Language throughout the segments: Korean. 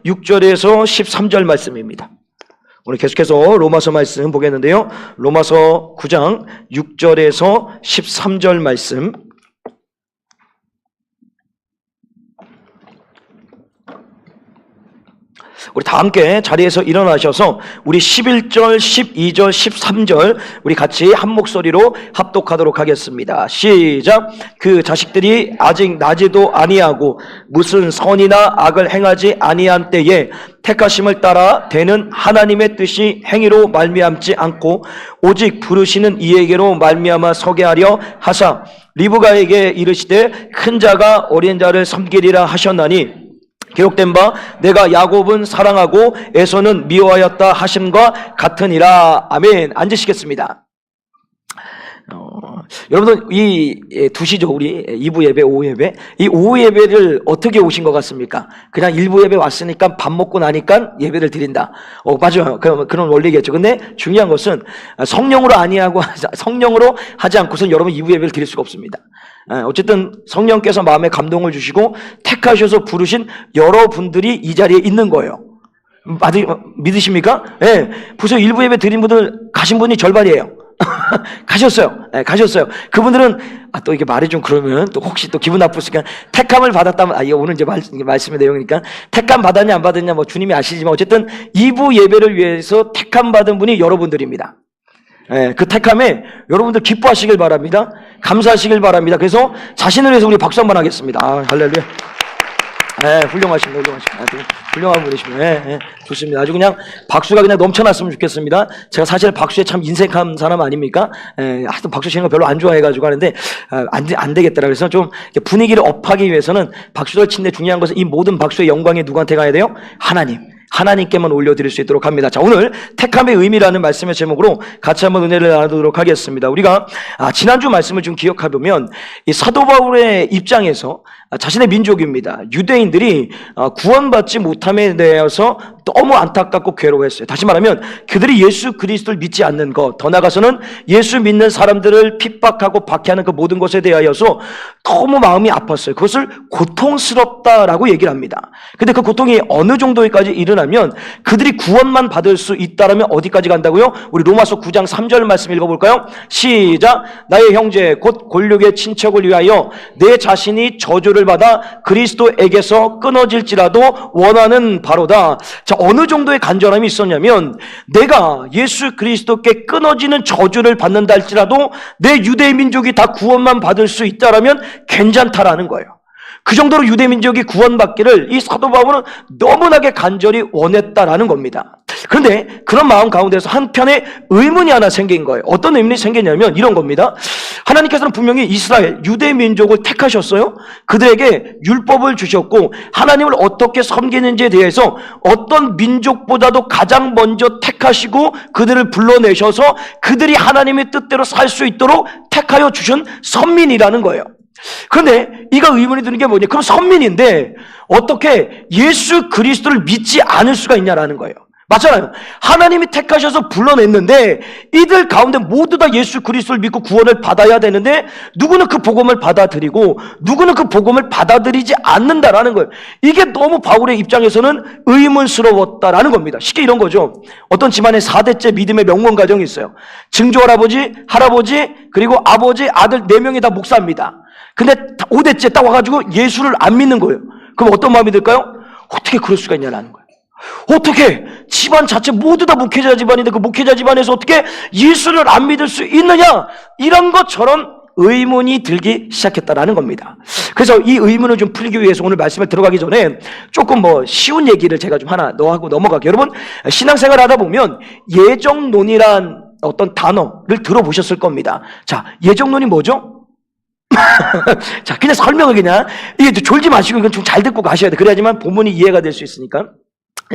6절에서 13절 말씀입니다. 오늘 계속해서 로마서 말씀 보겠는데요. 로마서 9장 6절에서 13절 말씀. 우리 다 함께 자리에서 일어나셔서 우리 11절, 12절, 13절 우리 같이 한 목소리로 합독하도록 하겠습니다. 시작. 그 자식들이 아직 나지도 아니하고 무슨 선이나 악을 행하지 아니한 때에 택하심을 따라 되는 하나님의 뜻이 행위로 말미암지 않고 오직 부르시는 이에게로 말미암아 서게 하려 하사 리브가에게 이르시되 큰 자가 어린 자를 섬기리라 하셨나니 기록된 바 내가 야곱은 사랑하고 에서는 미워하였다 하심과 같으니라. 아멘. 앉으시겠습니다. 여러분들 이 2시죠. 우리 2부 예배, 오후 예배. 이 오후 예배를 어떻게 오신 것 같습니까? 그냥 1부 예배 왔으니까 밥 먹고 나니까 예배를 드린다. 맞아요. 그런 원리겠죠. 근데 중요한 것은 성령으로 성령으로 하지 않고선 여러분 2부 예배를 드릴 수가 없습니다. 어쨌든 성령께서 마음에 감동을 주시고 택하셔서 부르신 여러분들이 이 자리에 있는 거예요. 믿으십니까? 예. 보세요. 1부 예배 드린 분들 가신 분이 절반이에요. 가셨어요. 네, 가셨어요. 그분들은 또 이게 말이 좀 그러면 또 혹시 또 기분 나쁘니까 택함을 받았다면 이거 오늘 이제 말씀의 내용이니까 택함 받았냐 안 받았냐 뭐 주님이 아시지만 어쨌든 2부 예배를 위해서 택함 받은 분이 여러분들입니다. 네, 그 택함에 여러분들 기뻐하시길 바랍니다. 감사하시길 바랍니다. 그래서 자신을 위해서 우리 박수 한번 하겠습니다. 할렐루야. 네, 훌륭하십니다. 훌륭한 분이십니다. 네, 좋습니다. 아주 그냥 박수가 그냥 넘쳐났으면 좋겠습니다. 제가 사실 박수에 참 인색한 사람 아닙니까? 하여튼 박수 치는 거 별로 안 좋아해가지고 하는데, 안 되겠더라. 그래서 좀 분위기를 업하기 위해서는 박수를 치는데 중요한 것은 이 모든 박수의 영광이 누구한테 가야 돼요? 하나님께만 올려드릴 수 있도록 합니다. 자, 오늘 택함의 의미라는 말씀의 제목으로 같이 한번 은혜를 나누도록 하겠습니다. 우리가 지난주 말씀을 좀 기억해보면 이 사도 바울의 입장에서 자신의 민족입니다. 유대인들이 구원받지 못함에 대해서 너무 안타깝고 괴로워했어요. 다시 말하면 그들이 예수 그리스도를 믿지 않는 것, 더 나아가서는 예수 믿는 사람들을 핍박하고 박해하는 그 모든 것에 대하여서 너무 마음이 아팠어요. 그것을 고통스럽다라고 얘기를 합니다. 근데 그 고통이 어느 정도까지 일어나면 그들이 구원만 받을 수 있다라면 어디까지 간다고요? 우리 로마서 9장 3절 말씀 읽어볼까요? 시작. 나의 형제 곧 골육의 친척을 위하여 내 자신이 저주를 받아 그리스도에게서 끊어질지라도 원하는 바로다. 자, 어느 정도의 간절함이 있었냐면 내가 예수 그리스도께 끊어지는 저주를 받는다 할지라도 내 유대 민족이 다 구원만 받을 수 있다라면 괜찮다라는 거예요. 그 정도로 유대 민족이 구원받기를 이 사도 바울은 너무나게 간절히 원했다라는 겁니다. 그런데 그런 마음 가운데서 한편의 의문이 하나 생긴 거예요. 어떤 의문이 생겼냐면 이런 겁니다. 하나님께서는 분명히 이스라엘, 유대 민족을 택하셨어요. 그들에게 율법을 주셨고 하나님을 어떻게 섬기는지에 대해서 어떤 민족보다도 가장 먼저 택하시고 그들을 불러내셔서 그들이 하나님의 뜻대로 살 수 있도록 택하여 주신 선민이라는 거예요. 그런데 이가 의문이 드는 게 뭐냐? 그럼 선민인데 어떻게 예수 그리스도를 믿지 않을 수가 있냐라는 거예요. 맞잖아요. 하나님이 택하셔서 불러냈는데 이들 가운데 모두 다 예수 그리스도를 믿고 구원을 받아야 되는데 누구는 그 복음을 받아들이고 누구는 그 복음을 받아들이지 않는다라는 거예요. 이게 너무 바울의 입장에서는 의문스러웠다라는 겁니다. 쉽게 이런 거죠. 어떤 집안에 4대째 믿음의 명문 가정이 있어요. 증조 할아버지 그리고 아버지 아들 4명이 다 목사입니다. 근데 5대째 딱 와가지고 예수를 안 믿는 거예요. 그럼 어떤 마음이 들까요? 어떻게 그럴 수가 있냐라는 거예요. 어떻게 집안 자체 모두 다 목회자 집안인데 그 목회자 집안에서 어떻게 예수를 안 믿을 수 있느냐, 이런 것처럼 의문이 들기 시작했다라는 겁니다. 그래서 이 의문을 좀 풀기 위해서 오늘 말씀을 들어가기 전에 조금 쉬운 얘기를 제가 좀 하나 하고 넘어갈게요. 여러분, 신앙생활 하다 보면 예정론이란 어떤 단어를 들어보셨을 겁니다. 자, 예정론이 뭐죠? 자, 그냥 설명을 이게 졸지 마시고 이건 좀 잘 듣고 가셔야 돼. 그래야지만 본문이 이해가 될 수 있으니까.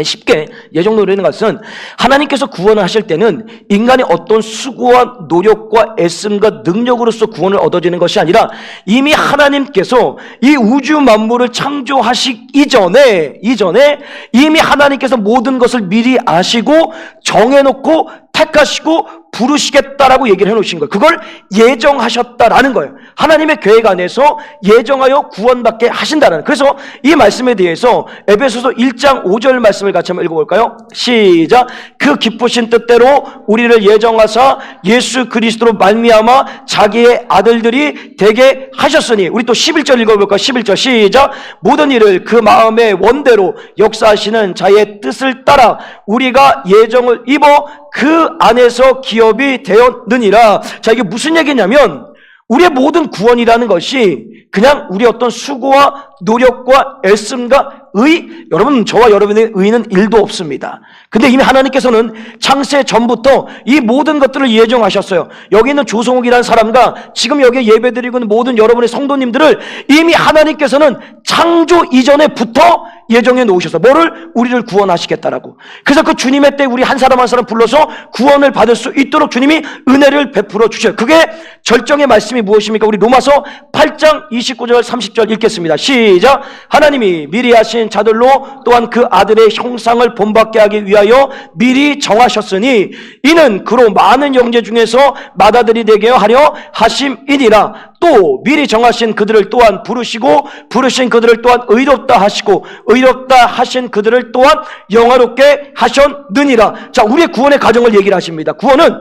쉽게 예정론이라는 것은 하나님께서 구원을 하실 때는 인간이 어떤 수고와 노력과 애씀과 능력으로서 구원을 얻어지는 것이 아니라 이미 하나님께서 이 우주 만물을 창조하시기 이전에 이미 하나님께서 모든 것을 미리 아시고 정해놓고 택하시고 부르시겠다라고 얘기를 해놓으신 거예요. 그걸 예정하셨다라는 거예요. 하나님의 계획 안에서 예정하여 구원받게 하신다는. 그래서 이 말씀에 대해서 에베소서 1장 5절 말씀을 같이 한번 읽어볼까요? 시작. 그 기쁘신 뜻대로 우리를 예정하사 예수 그리스도로 말미암아 자기의 아들들이 되게 하셨으니. 우리 또 11절 읽어볼까요? 11절 시작. 모든 일을 그 마음의 원대로 역사하시는 자의 뜻을 따라 우리가 예정을 입어 그 안에서 기업이 되었느니라. 자, 이게 무슨 얘기냐면 우리의 모든 구원이라는 것이 그냥 우리의 어떤 수고와 노력과 애씀과 의, 여러분 저와 여러분의 의는 1도 없습니다. 근데 이미 하나님께서는 창세 전부터 이 모든 것들을 예정하셨어요. 여기 있는 조성욱이라는 사람과 지금 여기에 예배드리고 있는 모든 여러분의 성도님들을 이미 하나님께서는 창조 이전에부터 예정해 놓으셔서 뭐를? 우리를 구원하시겠다라고. 그래서 그 주님의 때 우리 한 사람 한 사람 불러서 구원을 받을 수 있도록 주님이 은혜를 베풀어 주셔요. 그게 절정의 말씀이 무엇입니까? 우리 로마서 8장 29절 30절 읽겠습니다. 시작. 하나님이 미리 하신 자들로 또한 그 아들의 형상을 본받게 하기 위하여 미리 정하셨으니 이는 그로 많은 형제 중에서 맏아들이 되게 하려 하심이니라. 또 미리 정하신 그들을 또한 부르시고 부르신 그들을 또한 의롭다 하시고 의롭다 하신 그들을 또한 영화롭게 하셨느니라. 자, 우리의 구원의 과정을 얘기를 하십니다. 구원은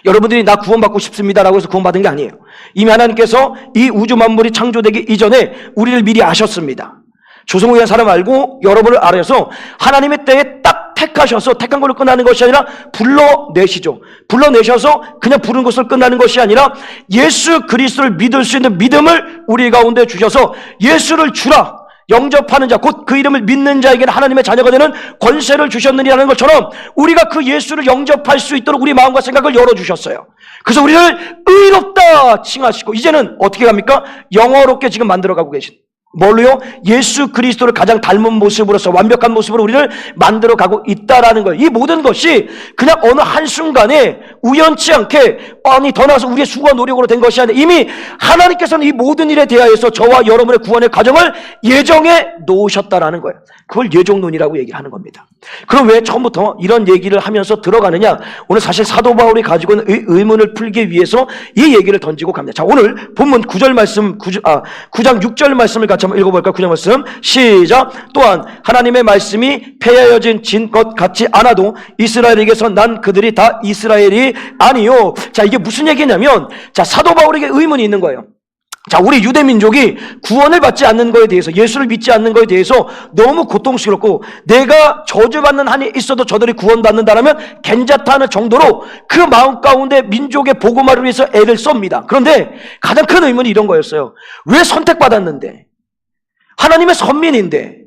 여러분들이 나 구원받고 싶습니다라고 해서 구원받은 게 아니에요. 이미 하나님께서 이 우주 만물이 창조되기 이전에 우리를 미리 아셨습니다. 조성욱이라는 사람 알고 여러분을 알아서 하나님의 때에 딱 택하셔서 택한 걸로 끝나는 것이 아니라 불러내시죠. 불러내셔서 그냥 부른 것으로 끝나는 것이 아니라 예수 그리스도를 믿을 수 있는 믿음을 우리 가운데 주셔서 예수를 주라. 영접하는 자, 곧 그 이름을 믿는 자에게는 하나님의 자녀가 되는 권세를 주셨느니라는 것처럼 우리가 그 예수를 영접할 수 있도록 우리 마음과 생각을 열어주셨어요. 그래서 우리를 의롭다 칭하시고 이제는 어떻게 합니까? 영어롭게 지금 만들어가고 계신. 뭘로요? 예수 그리스도를 가장 닮은 모습으로서 완벽한 모습으로 우리를 만들어가고 있다라는 거예요. 이 모든 것이 그냥 어느 한순간에 우연치 않게 아니 더 나아서 우리의 수고와 노력으로 된 것이 아니라 이미 하나님께서는 이 모든 일에 대하여서 저와 여러분의 구원의 과정을 예정해 놓으셨다라는 거예요. 그걸 예정론이라고 얘기를 하는 겁니다. 그럼 왜 처음부터 이런 얘기를 하면서 들어가느냐? 오늘 사실 사도 바울이 가지고 있는 의문을 풀기 위해서 이 얘기를 던지고 갑니다. 자, 오늘 본문 9절 말씀 9장 6절 말씀을 같이 한번 읽어볼까요? 9절 말씀 시작. 또한 하나님의 말씀이 폐하여진 것 같지 않아도 이스라엘에게서 난 그들이 다 이스라엘이 아니요. 자, 이게 무슨 얘기냐면 자, 사도 바울에게 의문이 있는 거예요. 자, 우리 유대민족이 구원을 받지 않는 거에 대해서 예수를 믿지 않는 거에 대해서 너무 고통스럽고 내가 저주받는 한이 있어도 저들이 구원받는다라면 괜찮다 하는 정도로 그 마음 가운데 민족의 복음화를 위해서 애를 썹니다. 그런데 가장 큰 의문이 이런 거였어요. 왜 선택받았는데 하나님의 선민인데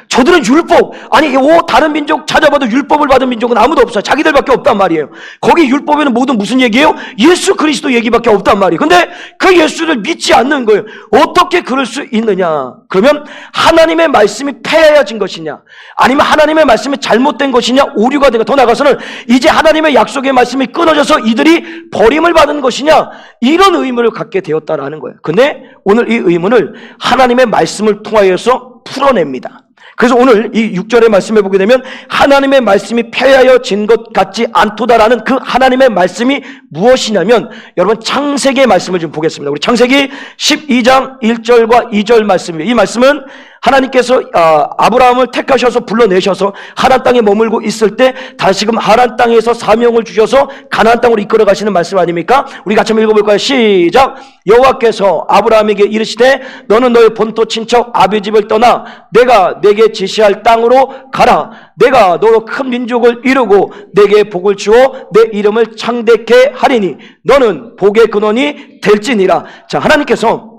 저들은 율법, 아니 다른 민족 찾아봐도 율법을 받은 민족은 아무도 없어요. 자기들밖에 없단 말이에요. 거기 율법에는 모든 무슨 얘기예요? 예수 그리스도 얘기밖에 없단 말이에요. 근데 그 예수를 믿지 않는 거예요. 어떻게 그럴 수 있느냐? 그러면 하나님의 말씀이 폐하여진 것이냐? 아니면 하나님의 말씀이 잘못된 것이냐? 오류가 되고 더 나아가서는 이제 하나님의 약속의 말씀이 끊어져서 이들이 버림을 받은 것이냐? 이런 의문을 갖게 되었다라는 거예요. 근데 오늘 이 의문을 하나님의 말씀을 통하여서 풀어냅니다. 그래서 오늘 이 6절의 말씀에 보게 되면 하나님의 말씀이 폐하여진 것 같지 않도다라는 그 하나님의 말씀이 무엇이냐면 여러분 창세기의 말씀을 좀 보겠습니다. 우리 창세기 12장 1절과 2절 말씀이에요. 이 말씀은 하나님께서 아브라함을 택하셔서 불러내셔서 하란 땅에 머물고 있을 때 다시금 하란 땅에서 사명을 주셔서 가나안 땅으로 이끌어 가시는 말씀 아닙니까? 우리 같이 한번 읽어볼까요? 시작. 여호와께서 아브라함에게 이르시되 너는 너의 본토 친척 아비 집을 떠나 내가 내게 지시할 땅으로 가라. 내가 너로 큰 민족을 이루고 내게 복을 주어 내 이름을 창대케 하리니 너는 복의 근원이 될지니라. 자, 하나님께서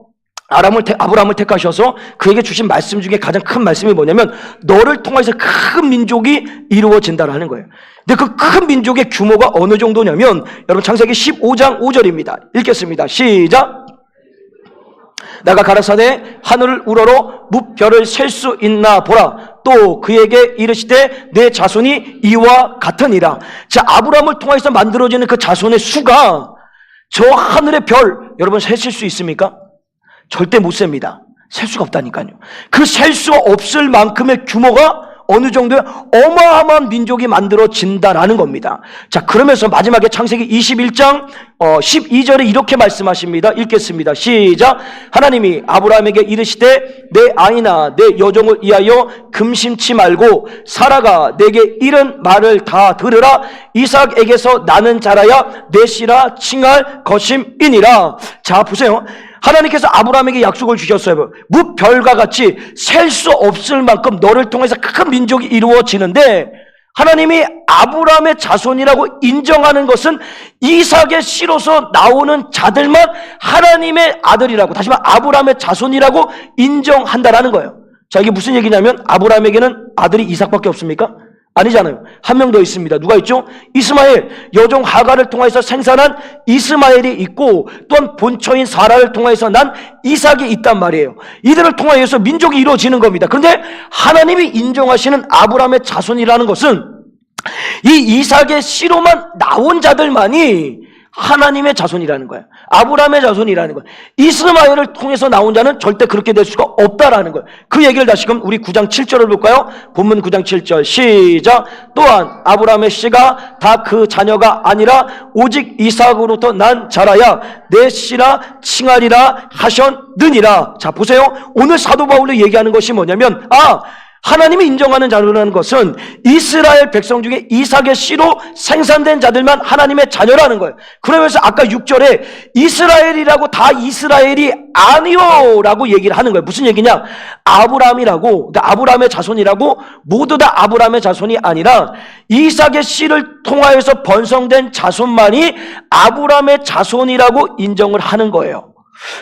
아브라함을 택하셔서 그에게 주신 말씀 중에 가장 큰 말씀이 뭐냐면 너를 통해서 큰 민족이 이루어진다라는 거예요. 근데 그 큰 민족의 규모가 어느 정도냐면 여러분 창세기 15장 5절입니다. 읽겠습니다. 시작. 내가 가라사대 하늘을 우러러 무별을 셀 수 있나 보라. 또 그에게 이르시되 내 자손이 이와 같으니라. 자, 아브라함을 통해서 만들어지는 그 자손의 수가 저 하늘의 별 여러분 세실 수 있습니까? 절대 못 셉니다. 셀 수가 없다니까요. 그 셀 수 없을 만큼의 규모가 어느 정도의 어마어마한 민족이 만들어진다라는 겁니다. 자, 그러면서 마지막에 창세기 21장 12절에 이렇게 말씀하십니다. 읽겠습니다. 시작. 하나님이 아브라함에게 이르시되 내 아이나 내 여종을 위하여 금심치 말고 사라가 내게 이른 말을 다 들으라. 이삭에게서 나는 자라야 내 씨라 칭할 것임이니라. 자, 보세요. 하나님께서 아브라함에게 약속을 주셨어요. 무별과 같이 셀 수 없을 만큼 너를 통해서 큰 민족이 이루어지는데, 하나님이 아브라함의 자손이라고 인정하는 것은 이삭의 씨로서 나오는 자들만 하나님의 아들이라고, 다시 말해 아브라함의 자손이라고 인정한다라는 거예요. 자, 이게 무슨 얘기냐면 아브라함에게는 아들이 이삭밖에 없습니까? 아니잖아요. 한 명 더 있습니다. 누가 있죠? 이스마엘, 여종 하갈을 통해서 생산한 이스마엘이 있고, 또한 본처인 사라를 통해서 난 이삭이 있단 말이에요. 이들을 통하여서 민족이 이루어지는 겁니다. 그런데 하나님이 인정하시는 아브라함의 자손이라는 것은 이 이삭의 씨로만 나온 자들만이 하나님의 자손이라는 거예요. 아브라함의 자손이라는 거예요. 이스마엘을 통해서 나온 자는 절대 그렇게 될 수가 없다라는 거예요. 그 얘기를 다시금 우리 9장 7절을 볼까요? 본문 9장 7절 시작. 또한 아브라함의 씨가 다 그 자녀가 아니라 오직 이삭으로부터 난 자라야 내 씨라 칭하리라 하셨느니라. 자, 보세요. 오늘 사도 바울이 얘기하는 것이 뭐냐면, 하나님이 인정하는 자라는 것은 이스라엘 백성 중에 이삭의 씨로 생산된 자들만 하나님의 자녀라는 거예요. 그러면서 아까 6절에 이스라엘이라고 다 이스라엘이 아니요라고 얘기를 하는 거예요. 무슨 얘기냐? 아브라함이라고, 아브라함의 자손이라고 모두 다 아브라함의 자손이 아니라 이삭의 씨를 통하여서 번성된 자손만이 아브라함의 자손이라고 인정을 하는 거예요.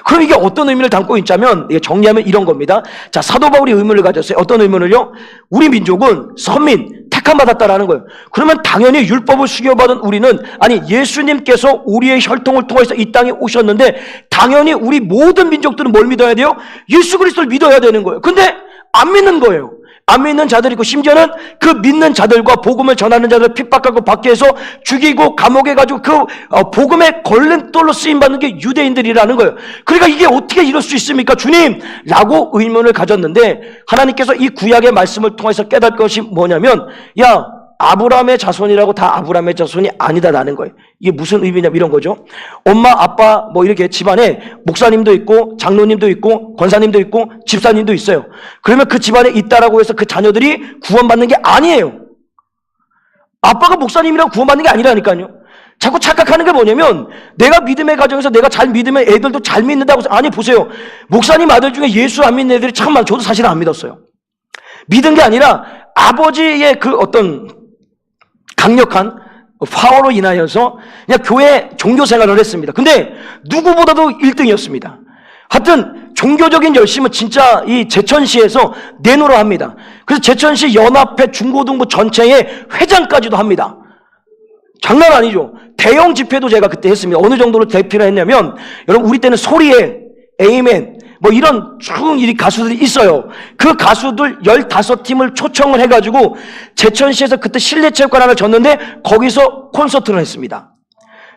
그럼 이게 어떤 의미를 담고 있자면, 정리하면 이런 겁니다. 자, 사도 바울이 의문을 가졌어요. 어떤 의문을요? 우리 민족은 선민, 택함받았다라는 거예요. 그러면 당연히 율법을 수교받은 우리는, 아니 예수님께서 우리의 혈통을 통해서 이 땅에 오셨는데 당연히 우리 모든 민족들은 뭘 믿어야 돼요? 예수 그리스도를 믿어야 되는 거예요. 근데 안 믿는 거예요. 안 믿는 자들이 있고, 심지어는 그 믿는 자들과 복음을 전하는 자들을 핍박하고 밖에서 죽이고 감옥에 가지고 그 복음의 걸림돌로 쓰임받는 게 유대인들이라는 거예요. 그러니까 이게 어떻게 이럴 수 있습니까, 주님? 라고 의문을 가졌는데, 하나님께서 이 구약의 말씀을 통해서 깨달을 것이 뭐냐면, 야, 아브라함의 자손이라고 다 아브라함의 자손이 아니다라는 거예요. 이게 무슨 의미냐면 이런 거죠. 엄마, 아빠 뭐 이렇게 집안에 목사님도 있고 장로님도 있고 권사님도 있고 집사님도 있어요. 그러면 그 집안에 있다라고 해서 그 자녀들이 구원받는 게 아니에요. 아빠가 목사님이라고 구원받는 게 아니라니까요. 자꾸 착각하는 게 뭐냐면, 내가 믿음의 가정에서 내가 잘 믿으면 애들도 잘 믿는다고. 아니, 보세요. 목사님 아들 중에 예수 안 믿는 애들이 참 많아요. 저도 사실 안 믿었어요. 믿은 게 아니라 아버지의 그 어떤 강력한 파워로 인하여서 그냥 교회 종교 생활을 했습니다. 근데 누구보다도 1등이었습니다. 하여튼 종교적인 열심은 진짜 이 제천시에서 내노라 합니다. 그래서 제천시 연합회 중고등부 전체의 회장까지도 합니다. 장난 아니죠. 대형 집회도 제가 그때 했습니다. 어느 정도로 대피를 했냐면, 여러분 우리 때는 소리에 에이멘 뭐 이런 쭉 이 가수들이 있어요. 그 가수들 15팀을 초청을 해가지고 제천시에서 그때 실내체육관 하나 졌는데 거기서 콘서트를 했습니다.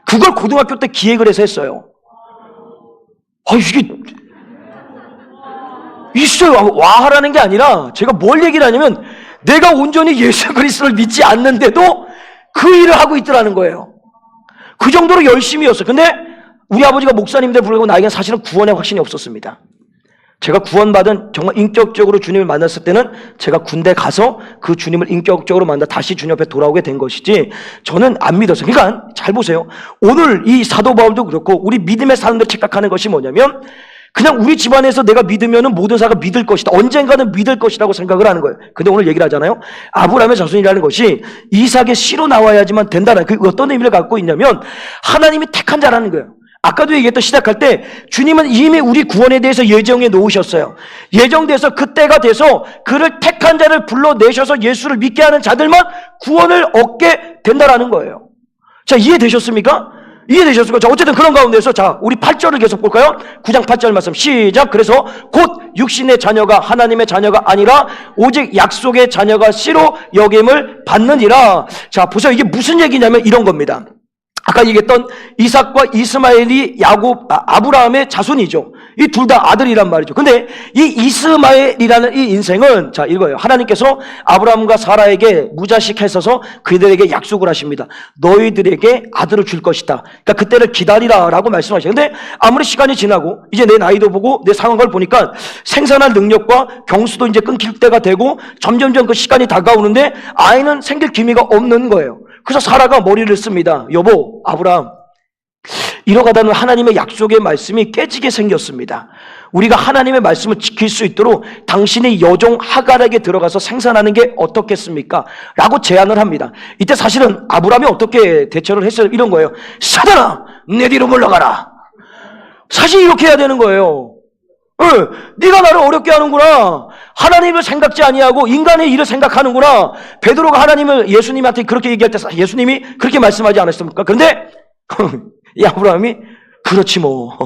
그걸 고등학교 때 기획을 해서 했어요. 이게 있어요. 와하라는 게 아니라 제가 뭘 얘기를 하냐면, 내가 온전히 예수 그리스도를 믿지 않는데도 그 일을 하고 있더라는 거예요. 그 정도로 열심히였어요. 근데 우리 아버지가 목사님들 부르고 나에게는 사실은 구원의 확신이 없었습니다. 제가 구원받은 정말 인격적으로 주님을 만났을 때는 제가 군대 가서 그 주님을 인격적으로 만나 다시 주님 앞에 돌아오게 된 것이지, 저는 안 믿었어요. 그러니까 잘 보세요. 오늘 이 사도 바울도 그렇고 우리 믿음의 사람들 착각하는 것이 뭐냐면, 그냥 우리 집안에서 내가 믿으면 모든 사람가 믿을 것이다, 언젠가는 믿을 것이라고 생각을 하는 거예요. 근데 오늘 얘기를 하잖아요. 아브라함의 자손이라는 것이 이삭의 씨로 나와야지만 된다는, 그 어떤 의미를 갖고 있냐면 하나님이 택한 자라는 거예요. 아까도 얘기했던, 시작할 때 주님은 이미 우리 구원에 대해서 예정해 놓으셨어요. 예정돼서 그때가 돼서 그를 택한 자를 불러내셔서 예수를 믿게 하는 자들만 구원을 얻게 된다라는 거예요. 자, 이해되셨습니까? 이해되셨습니까? 자, 어쨌든 그런 가운데서, 자, 우리 8절을 계속 볼까요? 9장 8절 말씀 시작. 그래서 곧 육신의 자녀가 하나님의 자녀가 아니라 오직 약속의 자녀가 씨로 여김을 받느니라. 자, 보세요. 이게 무슨 얘기냐면 이런 겁니다. 아까 얘기했던 이삭과 이스마엘이 아브라함의 자손이죠. 이 둘 다 아들이란 말이죠. 근데 이 이스마엘이라는 이 인생은, 자, 이거예요. 하나님께서 아브라함과 사라에게 무자식 했어서 그들에게 약속을 하십니다. 너희들에게 아들을 줄 것이다. 그러니까 그때를 기다리라 라고 말씀하셔요. 근데 아무리 시간이 지나고 이제 내 나이도 보고 내 상황을 보니까 생산할 능력과 경수도 이제 끊길 때가 되고 점점점 그 시간이 다가오는데 아이는 생길 기미가 없는 거예요. 그래서 사라가 머리를 씁니다. 여보, 아브라함, 이러가다는 하나님의 약속의 말씀이 깨지게 생겼습니다. 우리가 하나님의 말씀을 지킬 수 있도록 당신의 여종 하갈에게 들어가서 생산하는 게 어떻겠습니까? 라고 제안을 합니다. 이때 사실은 아브라함이 어떻게 대처를 했어요? 이런 거예요. 사단아, 내 뒤로 물러가라. 사실 이렇게 해야 되는 거예요. 네가 나를 어렵게 하는구나. 하나님을 생각지 아니하고 인간의 일을 생각하는구나. 베드로가 예수님한테 그렇게 얘기할 때 예수님이 그렇게 말씀하지 않았습니까? 그런데 이 아브라함이 그렇지 뭐.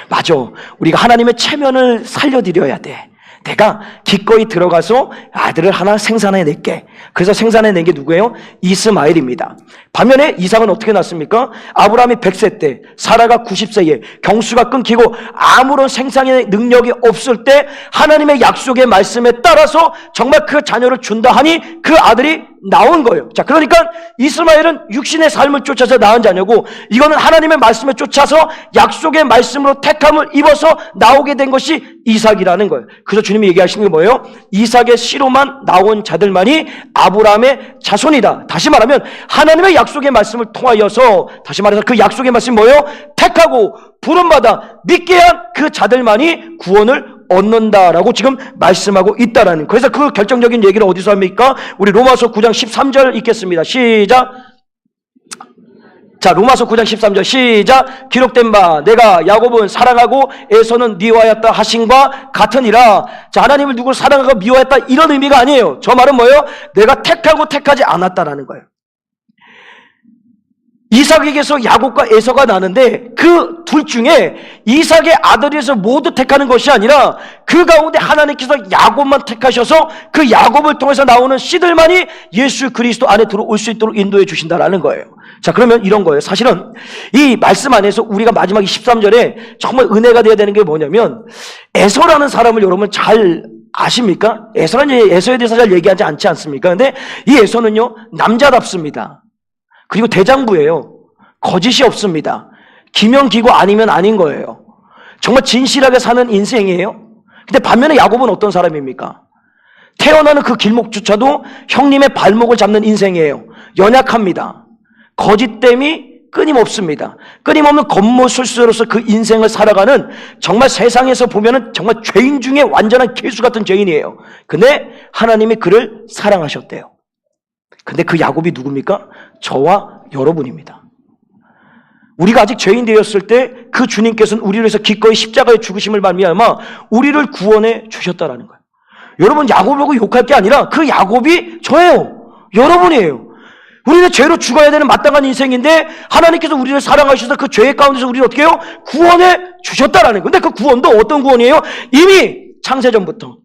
맞아. 우리가 하나님의 체면을 살려드려야 돼. 내가 기꺼이 들어가서 아들을 하나 생산해낼게. 그래서 생산해낸 게 누구예요? 이스마엘입니다. 반면에 이삭은 어떻게 났습니까? 아브라함이 100세 때, 사라가 90세에 경수가 끊기고 아무런 생산의 능력이 없을 때 하나님의 약속의 말씀에 따라서 정말 그 자녀를 준다 하니 그 아들이 나온 거예요. 자, 그러니까 이스마엘은 육신의 삶을 쫓아서 낳은 자녀고 이거는 하나님의 말씀을 쫓아서 약속의 말씀으로 택함을 입어서 나오게 된 것이 이삭이라는 거예요. 그래서 주님이 얘기하시는 게 뭐예요? 이삭의 씨로만 나온 자들만이 아브라함의 자손이다. 다시 말하면 하나님의 약속의 말씀을 통하여서, 다시 말해서 그 약속의 말씀이 뭐예요? 택하고 부름받아 믿게 한 그 자들만이 구원을 얻는다라고 지금 말씀하고 있다라는. 그래서 그 결정적인 얘기를 어디서 합니까? 우리 로마서 9장 13절 읽겠습니다. 시작. 자, 로마서 9장 13절 시작. 기록된 바 내가 야곱은 사랑하고 에서는 미워하였다 하신과 같으니라. 자, 하나님을 누구를 사랑하고 미워했다 이런 의미가 아니에요. 저 말은 뭐예요? 내가 택하고 택하지 않았다라는 거예요. 이삭에게서 야곱과 에서가 나는데 그 둘 중에 이삭의 아들에서 모두 택하는 것이 아니라 그 가운데 하나님께서 야곱만 택하셔서 그 야곱을 통해서 나오는 씨들만이 예수 그리스도 안에 들어올 수 있도록 인도해 주신다라는 거예요. 자, 그러면 이런 거예요. 사실은 이 말씀 안에서 우리가 마지막 13절에 정말 은혜가 되어야 되는 게 뭐냐면, 에서라는 사람을 여러분 잘 아십니까? 에서에 대해서 잘 얘기하지 않지 않습니까? 근데 이 에서는요, 남자답습니다. 그리고 대장부예요. 거짓이 없습니다. 기명기고 아니면 아닌 거예요. 정말 진실하게 사는 인생이에요. 근데 반면에 야곱은 어떤 사람입니까? 태어나는 그 길목조차도 형님의 발목을 잡는 인생이에요. 연약합니다. 거짓됨이 끊임없습니다. 끊임없는 겉모술수로서 그 인생을 살아가는, 정말 세상에서 보면은 정말 죄인 중에 완전한 괴수 같은 죄인이에요. 근데 하나님이 그를 사랑하셨대요. 근데 그 야곱이 누굽니까? 저와 여러분입니다. 우리가 아직 죄인 되었을 때 그 주님께서는 우리를 위해서 기꺼이 십자가의 죽으심을 말미암아 우리를 구원해 주셨다라는 거예요. 여러분, 야곱을 보고 욕할 게 아니라 그 야곱이 저예요. 여러분이에요. 우리는 죄로 죽어야 되는 마땅한 인생인데 하나님께서 우리를 사랑하셔서 그 죄의 가운데서 우리를 어떻게 해요? 구원해 주셨다라는 거예요. 근데 그 구원도 어떤 구원이에요? 이미 창세전부터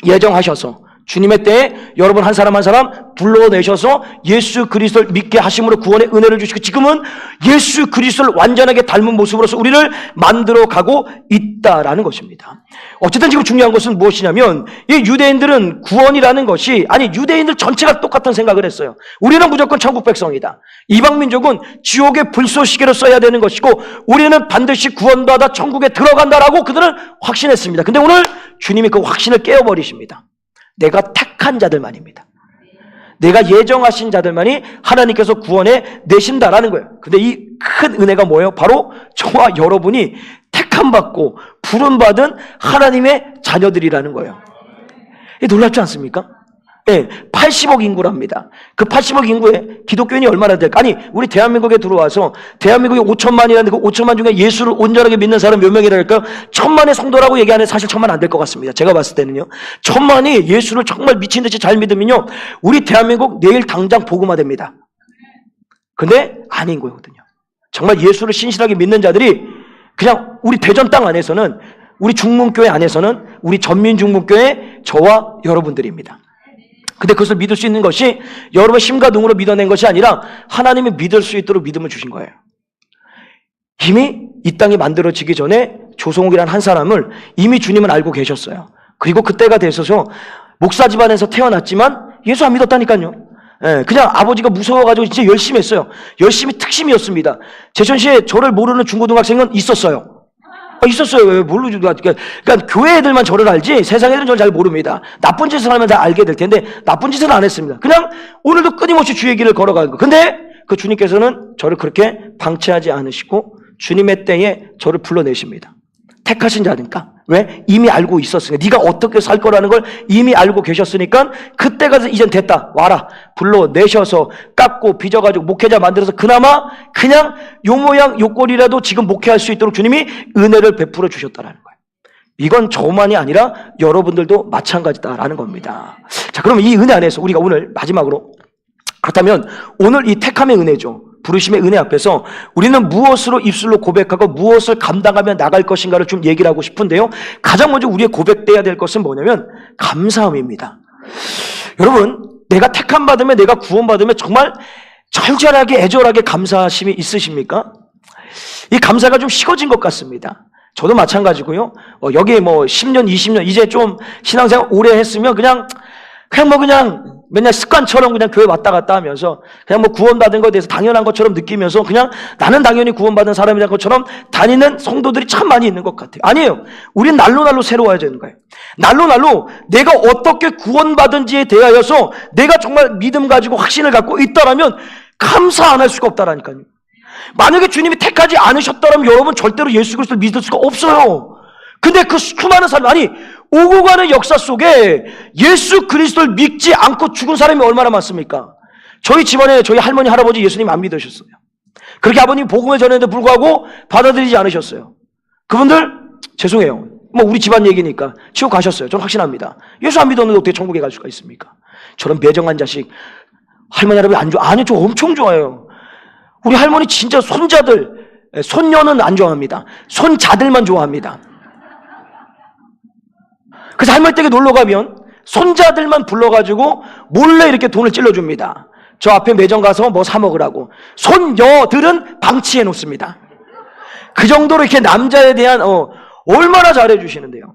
예정하셔서 주님의 때에 여러분 한 사람 한 사람 불러내셔서 예수 그리스도를 믿게 하심으로 구원의 은혜를 주시고, 지금은 예수 그리스도를 완전하게 닮은 모습으로서 우리를 만들어가고 있다라는 것입니다. 어쨌든 지금 중요한 것은 무엇이냐면, 이 유대인들은 구원이라는 것이, 아니 유대인들 전체가 똑같은 생각을 했어요. 우리는 무조건 천국 백성이다. 이방민족은 지옥의 불쏘시개로 써야 되는 것이고 우리는 반드시 구원받아 천국에 들어간다라고 그들은 확신했습니다. 근데 오늘 주님이 그 확신을 깨어버리십니다. 내가 택한 자들만입니다. 내가 예정하신 자들만이 하나님께서 구원해 내신다라는 거예요. 근데 이 큰 은혜가 뭐예요? 바로 저와 여러분이 택함받고 부름받은 하나님의 자녀들이라는 거예요. 놀랍지 않습니까? 네, 80억 인구랍니다. 그 80억 인구에 기독교인이 얼마나 될까? 아니, 우리 대한민국에 들어와서 대한민국이 5천만이라는데 그 5천만 중에 예수를 온전하게 믿는 사람 몇 명이라 할까요? 1000만의 성도라고 얘기하는, 사실 1000만 안 될 것 같습니다. 제가 봤을 때는요. 1000만이 예수를 정말 미친 듯이 잘 믿으면요, 우리 대한민국 내일 당장 복음화됩니다. 근데 아닌 거거든요. 정말 예수를 신실하게 믿는 자들이 그냥 우리 대전 땅 안에서는, 우리 중문교회 안에서는 우리 전민중문교회 저와 여러분들입니다. 근데 그것을 믿을 수 있는 것이 여러분의 힘과 능으로 믿어낸 것이 아니라 하나님이 믿을 수 있도록 믿음을 주신 거예요. 이미 이 땅이 만들어지기 전에 조성욱이라는 한 사람을 이미 주님은 알고 계셨어요. 그리고 그때가 되셔서 목사 집안에서 태어났지만 예수 안 믿었다니까요. 그냥 아버지가 무서워가지고 진짜 열심히 했어요. 열심히 특심이었습니다. 제천시에 저를 모르는 중고등학생은 있었어요. 있었어요. 왜 모르죠? 그러니까 교회 애들만 저를 알지 세상 애들은 저를 잘 모릅니다. 나쁜 짓을 하면 다 알게 될 텐데 나쁜 짓은 안 했습니다. 그냥 오늘도 끊임없이 주의 길을 걸어가는 거. 근데 그 주님께서는 저를 그렇게 방치하지 않으시고 주님의 때에 저를 불러내십니다. 택하신 자니까. 왜? 이미 알고 있었으니까. 네가 어떻게 살 거라는 걸 이미 알고 계셨으니까 그때가 이젠 됐다. 와라. 불러내셔서 깎고 빚어가지고 목회자 만들어서 그나마 그냥 요 모양 요 꼴이라도 지금 목회할 수 있도록 주님이 은혜를 베풀어 주셨다라는 거예요. 이건 저만이 아니라 여러분들도 마찬가지다라는 겁니다. 자, 그러면 이 은혜 안에서 우리가 오늘 마지막으로 그렇다면 오늘 이 택함의 은혜죠. 부르심의 은혜 앞에서 우리는 무엇으로 입술로 고백하고 무엇을 감당하며 나갈 것인가를 좀 얘기를 하고 싶은데요. 가장 먼저 우리의 고백돼야 될 것은 뭐냐면 감사함입니다. 여러분, 내가 택함 받으면 내가 구원 받으면 정말 절절하게 애절하게 감사하심이 있으십니까? 이 감사가 좀 식어진 것 같습니다. 저도 마찬가지고요. 여기 뭐 10년, 20년 이제 좀 신앙생활 오래 했으면 그냥 맨날 습관처럼 그냥 교회 왔다 갔다 하면서 그냥 뭐 구원받은 것에 대해서 당연한 것처럼 느끼면서 그냥 나는 당연히 구원받은 사람이라는 것처럼 다니는 성도들이 참 많이 있는 것 같아요. 아니에요. 우린 날로 새로워야 되는 거예요. 날로 내가 어떻게 구원받은지에 대하여서 내가 정말 믿음 가지고 확신을 갖고 있다라면 감사 안 할 수가 없다라니까요. 만약에 주님이 택하지 않으셨다면 여러분 절대로 예수 그리스도를 믿을 수가 없어요. 근데 그 수많은 사람, 아니 오고 가는 역사 속에 예수 그리스도를 믿지 않고 죽은 사람이 얼마나 많습니까? 저희 집안에 저희 할머니 할아버지 예수님 안 믿으셨어요. 그렇게 아버님이 복음을 전했는데 불구하고 받아들이지 않으셨어요. 그분들 죄송해요. 뭐 우리 집안 얘기니까 지옥 가셨어요. 저는 확신합니다. 예수 안 믿었는데 어떻게 천국에 갈 수가 있습니까? 저런 매정한 자식 할머니 할아버지 안 좋아. 아니 저 엄청 좋아해요. 우리 할머니 진짜 손자들 손녀는 안 좋아합니다. 손자들만 좋아합니다. 그래서 할머니 댁에 놀러 가면 손자들만 불러가지고 몰래 이렇게 돈을 찔러줍니다. 저 앞에 매점 가서 뭐 사 먹으라고. 손녀들은 방치해 놓습니다. 그 정도로 이렇게 남자에 대한 얼마나 잘해주시는데요.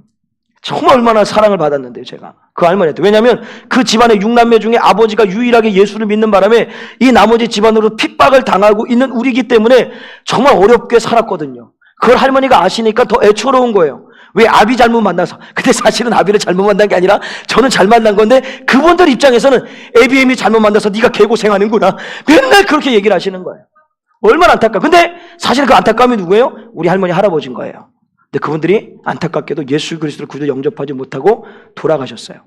정말 얼마나 사랑을 받았는데요, 제가. 그 할머니한테. 왜냐하면 그 집안의 6남매 중에 아버지가 유일하게 예수를 믿는 바람에 이 나머지 집안으로 핍박을 당하고 있는 우리이기 때문에 정말 어렵게 살았거든요. 그걸 할머니가 아시니까 더 애처로운 거예요. 왜? 아비 잘못 만나서. 근데 사실은 아비를 잘못 만난 게 아니라 저는 잘 만난 건데 그분들 입장에서는 애비엠이 잘못 만나서 네가 개고생하는구나. 맨날 그렇게 얘기를 하시는 거예요. 얼마나 안타까워. 근데 사실 그 안타까움이 누구예요? 우리 할머니 할아버지인 거예요. 근데 그분들이 안타깝게도 예수 그리스도를 구주로 영접하지 못하고 돌아가셨어요.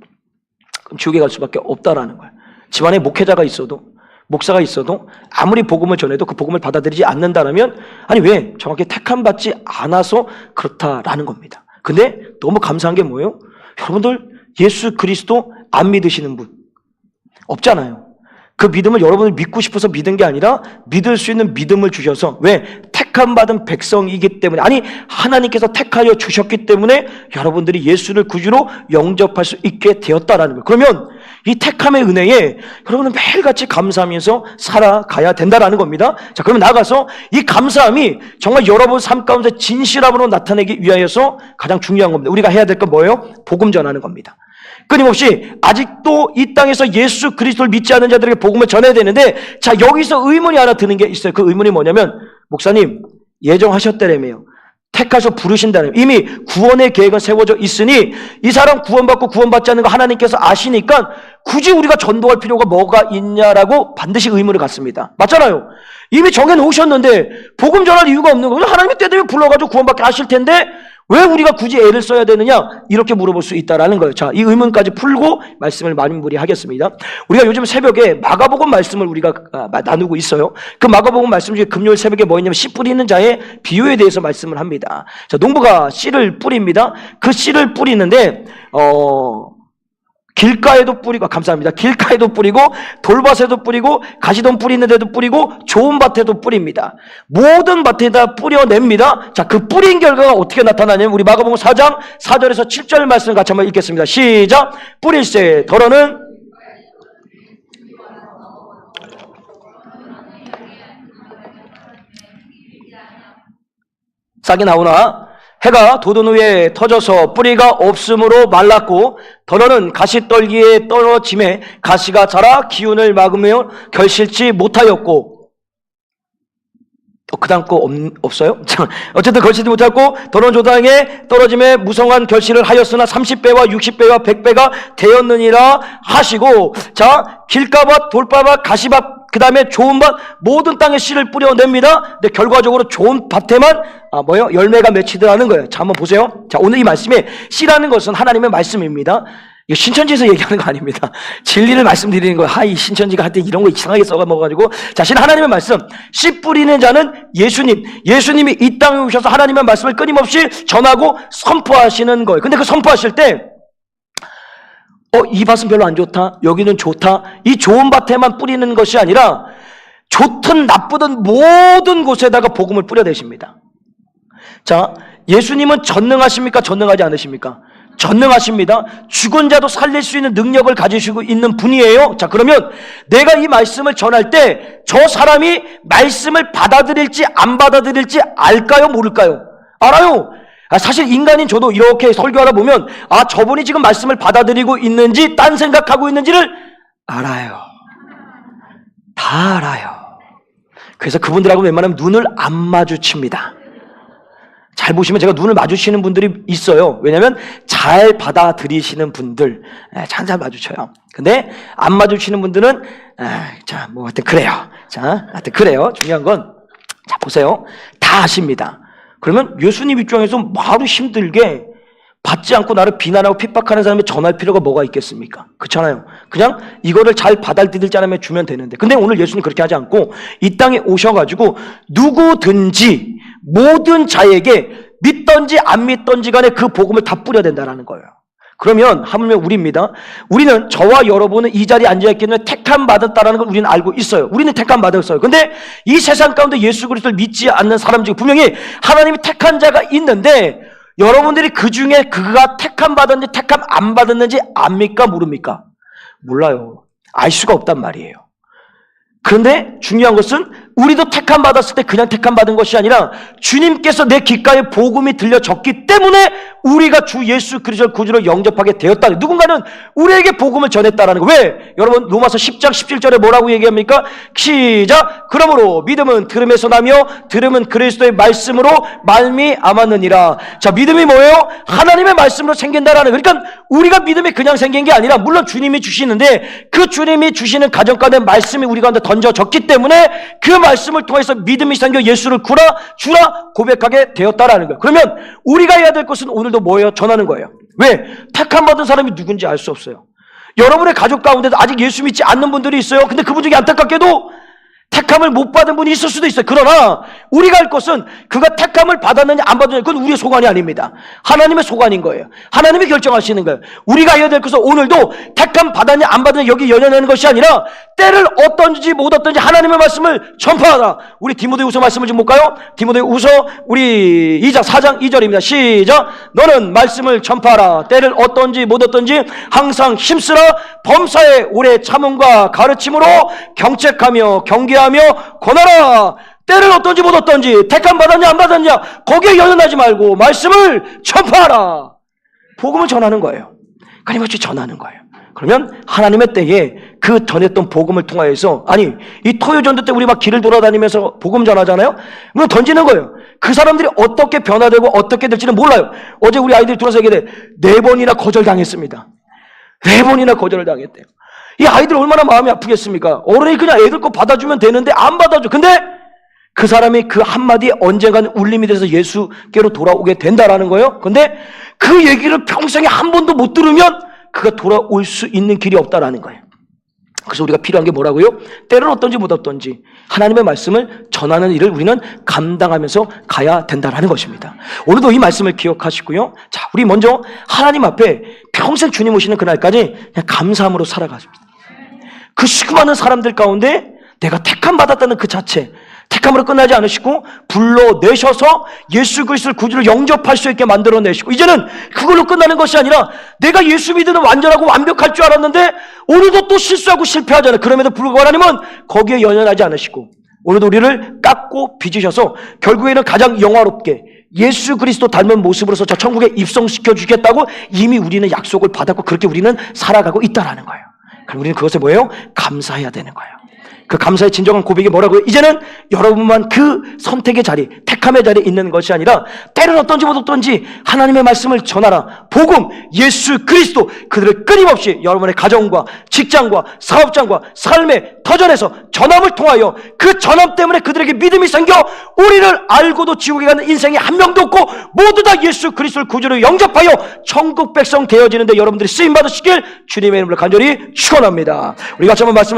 그럼 지옥에 갈 수밖에 없다라는 거예요. 집안에 목회자가 있어도 목사가 있어도 아무리 복음을 전해도 그 복음을 받아들이지 않는다면 아니 왜? 정확히 택함 받지 않아서 그렇다라는 겁니다. 근데 너무 감사한 게 뭐예요? 여러분들 예수 그리스도 안 믿으시는 분 없잖아요. 그 믿음을 여러분을 믿고 싶어서 믿은 게 아니라 믿을 수 있는 믿음을 주셔서 왜? 택함 받은 백성이기 때문에 아니 하나님께서 택하여 주셨기 때문에 여러분들이 예수를 구주로 영접할 수 있게 되었다라는 거예요. 그러면 이 택함의 은혜에 여러분은 매일같이 감사하면서 살아가야 된다라는 겁니다. 자, 그러면 나가서 이 감사함이 정말 여러분 삶 가운데 진실함으로 나타내기 위하여서 가장 중요한 겁니다. 우리가 해야 될 건 뭐예요? 복음 전하는 겁니다. 끊임없이 아직도 이 땅에서 예수 그리스도를 믿지 않는 자들에게 복음을 전해야 되는데 자 여기서 의문이 하나 드는 게 있어요. 그 의문이 뭐냐면 목사님 예정하셨다라며요. 택하셔 부르신다는 이미 구원의 계획은 세워져 있으니 이 사람 구원받고 구원받지 않는 거 하나님께서 아시니까 굳이 우리가 전도할 필요가 뭐가 있냐라고 반드시 의문을 갖습니다. 맞잖아요. 이미 정해놓으셨는데 복음 전할 이유가 없는 거예요. 하나님이 때 되면 불러가지고 구원받게 하실 텐데 왜 우리가 굳이 애를 써야 되느냐? 이렇게 물어볼 수 있다라는 거예요. 자, 이 의문까지 풀고 말씀을 마무리하겠습니다. 우리가 요즘 새벽에 마가복음 말씀을 우리가 나누고 있어요. 그 마가복음 말씀 중에 금요일 새벽에 뭐 있냐면 씨 뿌리는 자의 비유에 대해서 말씀을 합니다. 자, 농부가 씨를 뿌립니다. 그 씨를 뿌리는데 길가에도 뿌리고 감사합니다. 길가에도 뿌리고 돌밭에도 뿌리고 가시덤 뿌리는 데도 뿌리고 좋은 밭에도 뿌립니다. 모든 밭에다 뿌려냅니다. 자, 그 뿌린 결과가 어떻게 나타나냐면 우리 마가복음 4장 4절에서 7절 말씀을 같이 한번 읽겠습니다. 시작. 뿌릴새 더러는 싹이 나오나 해가 돋은 후에 터져서 뿌리가 없으므로 말랐고 더러는 가시떨기에 떨어짐에 가시가 자라 기운을 막으며 결실치 못하였고 그 다음 거 없어요? 어쨌든 걸치지 못하고 더러운 조당에 떨어짐에 무성한 결실을 하였으나 30배와 60배와 100배가 되었느니라 하시고, 자, 길가밭, 돌바밭, 가시밭, 그 다음에 좋은 밭, 모든 땅에 씨를 뿌려냅니다. 근데 결과적으로 좋은 밭에만 열매가 맺히더라는 거예요. 자, 한번 보세요. 자, 오늘 이 말씀에 씨라는 것은 하나님의 말씀입니다. 이거 신천지에서 얘기하는 거 아닙니다. 진리를 말씀드리는 거예요. 이 신천지가 한때 이런 거 이상하게 써먹어가지고. 자, 신 하나님의 말씀. 씨 뿌리는 자는 예수님. 예수님이 이 땅에 오셔서 하나님의 말씀을 끊임없이 전하고 선포하시는 거예요. 근데 그 선포하실 때, 이 밭은 별로 안 좋다. 여기는 좋다. 이 좋은 밭에만 뿌리는 것이 아니라 좋든 나쁘든 모든 곳에다가 복음을 뿌려대십니다. 자, 예수님은 전능하십니까? 전능하지 않으십니까? 전능하십니다. 죽은 자도 살릴 수 있는 능력을 가지시고 있는 분이에요. 자, 그러면 내가 이 말씀을 전할 때 저 사람이 말씀을 받아들일지 안 받아들일지 알까요? 모를까요? 알아요. 사실 인간인 저도 이렇게 설교하다 보면 저분이 지금 말씀을 받아들이고 있는지 딴 생각하고 있는지를 알아요. 다 알아요. 그래서 그분들하고 웬만하면 눈을 안 마주칩니다. 잘 보시면 제가 눈을 마주치는 분들이 있어요. 왜냐하면 잘 받아들이시는 분들 잘 마주쳐요. 근데 안 마주치는 분들은 하여튼 그래요. 하여튼 그래요. 중요한 건 보세요. 다 아십니다. 그러면 예수님 입장에서 바로 힘들게 받지 않고 나를 비난하고 핍박하는 사람에 전할 필요가 뭐가 있겠습니까? 그렇잖아요. 그냥 이거를 잘 받아들이지 않으면 주면 되는데. 근데 오늘 예수님 그렇게 하지 않고 이 땅에 오셔가지고 누구든지 모든 자에게 믿던지 안 믿던지 간에 그 복음을 다 뿌려야 된다는 거예요. 그러면 하물며 우리입니다. 우리는 저와 여러분은 이 자리에 앉아있기 때문에 택함 받았다는 걸 우리는 알고 있어요. 우리는 택함 받았어요. 근데 이 세상 가운데 예수 그리스도를 믿지 않는 사람 중에 분명히 하나님이 택한 자가 있는데 여러분들이 그 중에 그가 택함 받았는지 택함 안 받았는지 압니까? 모릅니까? 몰라요. 알 수가 없단 말이에요. 그런데 중요한 것은 우리도 택함 받았을 때 그냥 택함 받은 것이 아니라 주님께서 내 귓가에 복음이 들려졌기 때문에 우리가 주 예수 그리스도를 구주로 영접하게 되었다. 누군가는 우리에게 복음을 전했다라는 거. 왜? 여러분 로마서 10장 17절에 뭐라고 얘기합니까? 시작. 그러므로 믿음은 들음에서 나며 들음은 그리스도의 말씀으로 말미암았느니라. 자, 믿음이 뭐예요? 하나님의 말씀으로 생긴다라는 거. 그러니까 우리가 믿음이 그냥 생긴 게 아니라 물론 주님이 주시는데 그 주님이 주시는 가정 가운데 말씀이 우리 가운데 던져졌기 때문에 그 말씀을 통해서 믿음이 생겨 예수를 주라 고백하게 되었다라는 거예요. 그러면 우리가 해야 될 것은 오늘도 뭐예요? 전하는 거예요. 왜? 택함 받은 사람이 누군지 알 수 없어요. 여러분의 가족 가운데도 아직 예수 믿지 않는 분들이 있어요. 근데 그분 중에 안타깝게도 택함을 못 받은 분이 있을 수도 있어요. 그러나 우리가 할 것은 그가 택함을 받았느냐 안 받았느냐 그건 우리의 소관이 아닙니다. 하나님의 소관인 거예요. 하나님이 결정하시는 거예요. 우리가 해야 될 것은 오늘도 택함 받았냐 안 받았냐 여기 연연하는 것이 아니라 때를 어떤지 못 어떤지 하나님의 말씀을 전파하라. 우리 디모데후서 말씀을 좀 볼까요? 디모데후서 우리 2장 4장 2절입니다. 시작. 너는 말씀을 전파하라. 때를 어떤지 못 어떤지 항상 힘쓰라. 범사에 오래 참음과 가르침으로 경책하며 경계하며 권하라. 때를 어떤지 못 어떤지 택함 받았냐 안 받았냐 거기에 연연하지 말고 말씀을 전파하라. 복음을 전하는 거예요. 끊임없이 전하는 거예요. 그러면 하나님의 때에 그 전했던 복음을 통하여서 이 토요전도 때 우리 막 길을 돌아다니면서 복음 전하잖아요. 물론 던지는 거예요. 그 사람들이 어떻게 변화되고 어떻게 될지는 몰라요. 어제 우리 아이들이 들어서 얘기해 4번이나 거절당했습니다. 4번이나 거절을 당했대요. 이 아이들 얼마나 마음이 아프겠습니까? 어른이 그냥 애들 거 받아주면 되는데 안 받아줘. 근데 그 사람이 그 한마디에 언젠가는 울림이 돼서 예수께로 돌아오게 된다라는 거예요. 근데 그 얘기를 평생에 한 번도 못 들으면 그가 돌아올 수 있는 길이 없다라는 거예요. 그래서 우리가 필요한 게 뭐라고요? 때는 어떤지 못 어떤지 하나님의 말씀을 전하는 일을 우리는 감당하면서 가야 된다라는 것입니다. 오늘도 이 말씀을 기억하시고요. 자, 우리 먼저 하나님 앞에 평생 주님 오시는 그날까지 그냥 감사함으로 살아가십니다. 그 수많은 사람들 가운데 내가 택함 받았다는 그 자체, 택함으로 끝나지 않으시고 불러내셔서 예수 그리스도를 구주로 영접할 수 있게 만들어내시고 이제는 그걸로 끝나는 것이 아니라 내가 예수 믿으면 완전하고 완벽할 줄 알았는데 오늘도 또 실수하고 실패하잖아요. 그럼에도 불구하고 하나님은 거기에 연연하지 않으시고 오늘도 우리를 깎고 빚으셔서 결국에는 가장 영화롭게 예수 그리스도 닮은 모습으로서 저 천국에 입성시켜 주겠다고 이미 우리는 약속을 받았고 그렇게 우리는 살아가고 있다라는 거예요. 그럼 우리는 그것을 뭐예요? 감사해야 되는 거예요. 그 감사의 진정한 고백이 뭐라고요? 이제는 여러분만 그 선택의 자리, 택함의 자리에 있는 것이 아니라 때는 어떤지 어떤지 하나님의 말씀을 전하라. 복음, 예수 그리스도 그들을 끊임없이 여러분의 가정과 직장과 사업장과 삶의 터전에서 전함을 통하여 그 전함 때문에 그들에게 믿음이 생겨 우리를 알고도 지옥에 가는 인생이 한 명도 없고 모두 다 예수 그리스도를 구주로 영접하여 천국 백성 되어지는데 여러분들이 쓰임받으시길 주님의 이름으로 간절히 축원합니다. 우리 같이 한번 말씀